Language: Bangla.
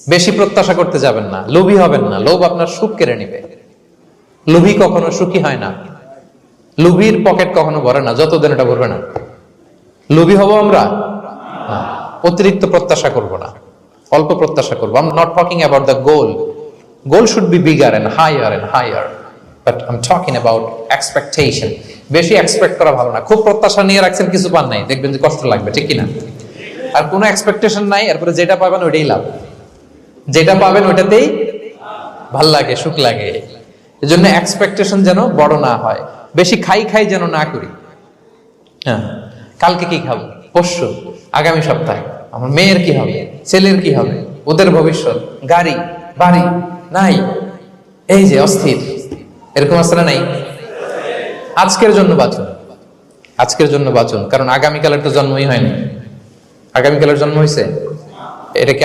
বেশি প্রত্যাশা করতে যাবেন না, লোভী হবেন না। লোভ আপনার সুখ কেড়ে নিবে। লোভী কখনো সুখী হয় না। লোভীর পকেট কখনো ভরে না যতদিন এটা ভরবে না। লোভী হব আমরা না। অতিরিক্ত প্রত্যাশা করব না, অল্প প্রত্যাশা করবো। I am not talking about the goal. Goal should be bigger and higher, but I am talking about expectation. বেশি এক্সপেক্ট করা ভালো না। খুব প্রত্যাশা নিয়ে রাখছেন, কিছু পান নাই, দেখবেন যে কষ্ট লাগবে, ঠিক কিনা? আর কোনো এক্সপেকটেশন নাই, এরপরে যেটা পাবেন ওইটাই লাভ। যেটা পাবেন ওইটাতেই ভাল লাগে, সুখ লাগে। এজন্য এক্সপেকটেশন যেন বড় না হয়। বেশি খাই যেন না করি। হ্যাঁ, কালকে কি খাবো, পরশু, আগামী সপ্তাহে আমার মেয়ের কি হবে, ছেলের কি হবে, ওদের ভবিষ্যৎ, গাড়ি বাড়ি নাই, এই যে অস্থির। এরকম আছে না নাই? আজকের জন্য বাঁচুন, আজকের জন্য বাঁচুন, কারণ আগামীকালের তো জন্মই হয়নি। আগামীকালের জন্ম হয়েছে, এটা কি